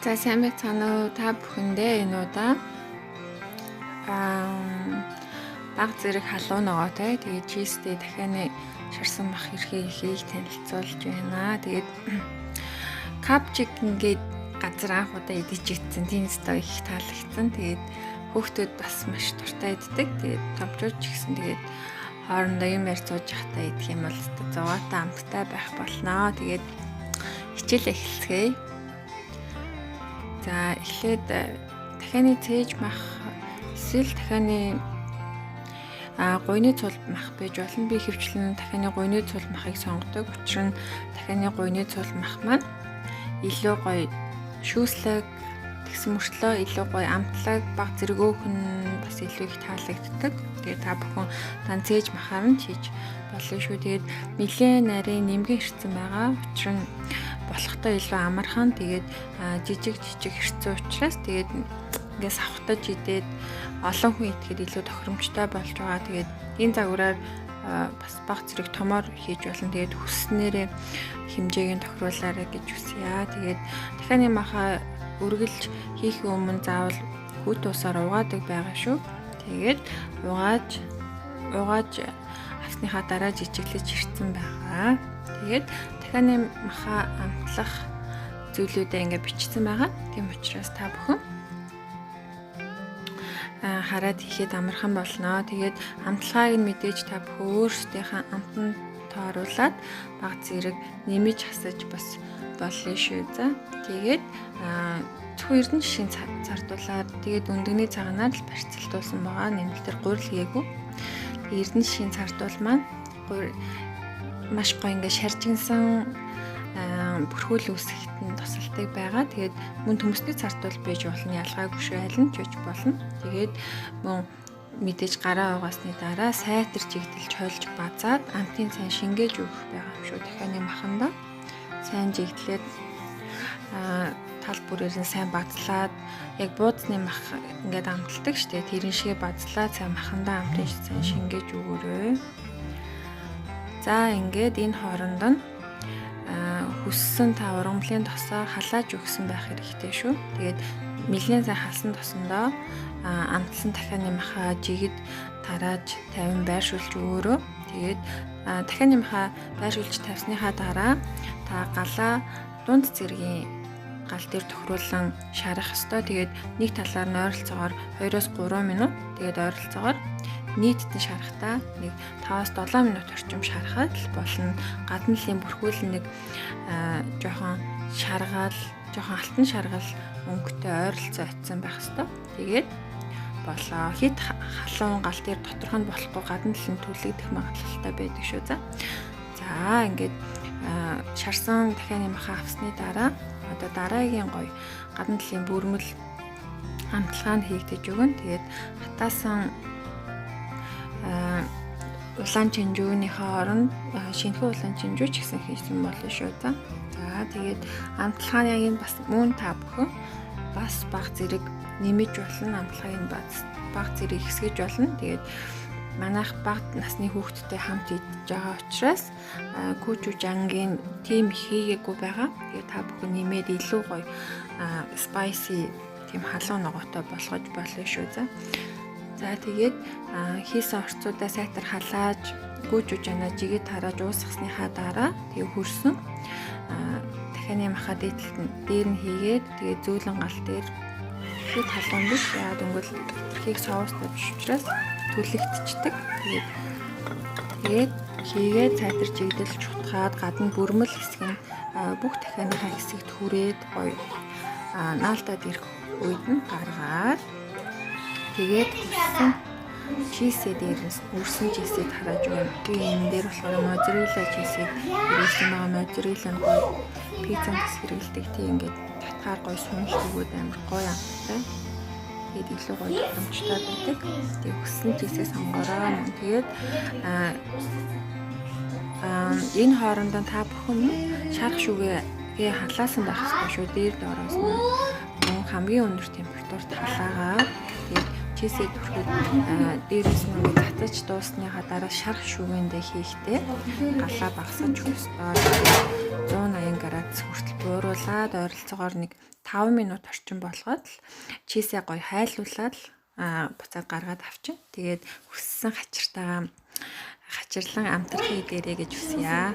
За сайн байцгаана уу та бүхэндээ энэ удаа баг зэрэг халуун ногоотой тэгээд чизтэй дахианы шарсан бах эрхийг танилцуулж байна. Тэгээд капчик ингээд газар анх удаа идэж идсэн. Тийм өстой их таалагдсан. Тэгээд хүүхдүүд бас маш дуртай иддэг. Тэгээд томчууд ч гэсэн тэгээд хоорондоо юм ярьцууж явахдаа идэх юм бол зовоотой амттай байх болноо. Тэгээд хичээл эхэлцгээе. За эхлээд дахианы цээж мах эсвэл дахианы гуйны цул мах байж болно. Би хөвчлэн дахианы гуйны цул махыг сонгодог. Учир нь дахианы гуйны цул мах маань илүү гоё шүүслэг тэгсэн мөртлөө илүү гоё амтлаг баг зэргөөхөн бас илүү их таалагддаг. Тэгээд та бүхэн дан цээж махаар нь хийж болно шүү. Тэгээд нэлээд нарийн нэмгэн ирсэн байгаа. Учир нь болохтой илүү амархан тэгээд жижиг хэрцүү учраас тэгээд ингээс авахтаж идээд олон хүн идэхэд илүү тохиромжтой болж байгаа. Тэгээд энэ загвараар бас баг зэрэг томоор хийж болно. Тэгээд хүснээрээ хэмжээг нь тохируулаарай гэж хүсье. Тэгээд дахианы маха үргэлж хийх өмнө заавал хүүт усаар угаадаг байгаа шүү. Тэгээд угааж авсныхаа дараа жижиглэж хэрцэн байгаа. Тэгээд дахианы маха амтлах зүйлүүдээ ингээд бичсэн байгаа. Тийм учраас та бүхэн хараад хийхэд амархан болно. Тэгээд амтлагааг нь мэдээж та бүхэн өөрсдийнхээ амтанд тооруулаад баг зэрэг нэмэж хасаж бас болно шүү. За тэгээд зөвхөн эрдэнэ жишийн зардуулаад тэгээд өндөгний цагаанаар л барьцалтуулсан байгаа. Нэмэлтээр гурил хийгээгүй. Эрдэнэ жишийн зардуул маань маш гоё ингээд шаржигнсан бүрхүүл үүсгэхэд нь тусалдаг байгаа. Тэгээд мөн төмөсний зардуул байж болно. Ялгаагүй шүү, аль нь ч байж болно. Тэгээд мөн мэдээж гараа угаасны дараа сайтар жигдэлж хольж базаад амтын сайн шингээж өгөх байгаа юм шүү. Дахианы маханда сайн жигдлээд тал бүрээр нь сайн базлаад яг буудсны мах ингээд амталдаг штэ. Тэрэн шиг базлаад сайн маханда амтын сайн шингээж өгөөрэй. За ингээд энэ хооронд нь хүссэн та ургамлын тосоо халааж өгсөн байх хэрэгтэй шүү. Тэгээд нэлээд сайн халсан тосондоо амтсан дахианы маха жигэд тарааж 50 байршуулж өгөөрөө. Тэгээд дахианы маха байршуулж тавьсныхаа дараа та галаа дунд зэргийн гал дээр тохируулан шарах ёстой. Тэгээд нэг талаар нь ойролцоогоор 2-3 минут тэгээд ойролцоогоор нийтдээ шарахтаа нэг 5-7 минут орчим шарахад л болно. Гадна талын бүрхүүл нэг жоохон алтан шаргал өнгөтэй ойролцоо очсон байх ёстой. Тэгээд болоо. Хит халуун гал дээр доторх нь болохгүй гадна талын түлэгдэх магадлалтай байдаг шүү. За ингээд шарсан дахианы маха авсны дараа одоо дараагийн гоё гадна талын бүрмэл амтлагаанд хийгдэж өгнө. Тэгээд хатаасан улаан чинжүүнийхээ оронд шинэхэн улаан чинжүү ч гэсэн хийсэн болно шүү. За тэгээд амтлагааны бас мөн та бүхэн бас баг зэрэг нэмэж болно. Амтлагыг баг зэрэг хэсгэж болно. Тэгээд манайх баг насны хүүхдтэй хамт идэж байгаа учраас күүчүүж ангийн тийм хийгээгүй байгаа. Тэгээд та бүхэн нэмээд илүү гоё spicy тийм халуун ногоотой болгож болно шүү. За тэгээд хийсэн орцуудаа сайтар халааж гүйжүүж яна жигэд тарааж уусгасныхаа дараа тэгээ хөрсөн дахианы маха дээр нь хийгээд тэгээ зөөлөн гал дээр хэд халуун биш яа дөнгөл хийг соустай биш учраас түлэгдчихдэг. Тэгээд хийгээд сайтар жигдэлж чутгаад гадна бүрмэл хэсэг нь бүх дахианыхаа хэсэгт хүрээд гоё наалтаад ирэх үед нь гаргаад тэгээд хүрсэн чизээ дээрээс үрсэн чизээ тарааж өгнө. Би энэ дээр болохоор моцарелла чизээ хэрэглэсэн байгаа. Моцарелла нь гоё пиццанд хэрэглэдэг. Тийм ингээд татгаар гоё сунж өгөөд амар гоё амттай. Тэгээд илүү гоё томчтой байдаг. Тэгээд хүссэн чизээ сонгороо. Тэгээд энэ хооронд та бүхэн шарах шүгээ халаасан байх хэрэгтэй шүү. Дээр доороос нь хамгийн өндөр температурт халаагаад тэгээд чийсээ түрхэд дээрээс нь ингээд татаж дуусныхаа дараа шарах шүүгэндээ хийхдээ галаа багсаж өгсдөө 180 градус хүртэл бууруулаад ойролцоогоор нэг 5 минут орчим болгоод л чийсээ гоё хайлуулаад буцаад гаргаад авчин. Тэгээд хүссэн хачиртайгаа хачирлан амтрахыг дээрээ гэж хүсье.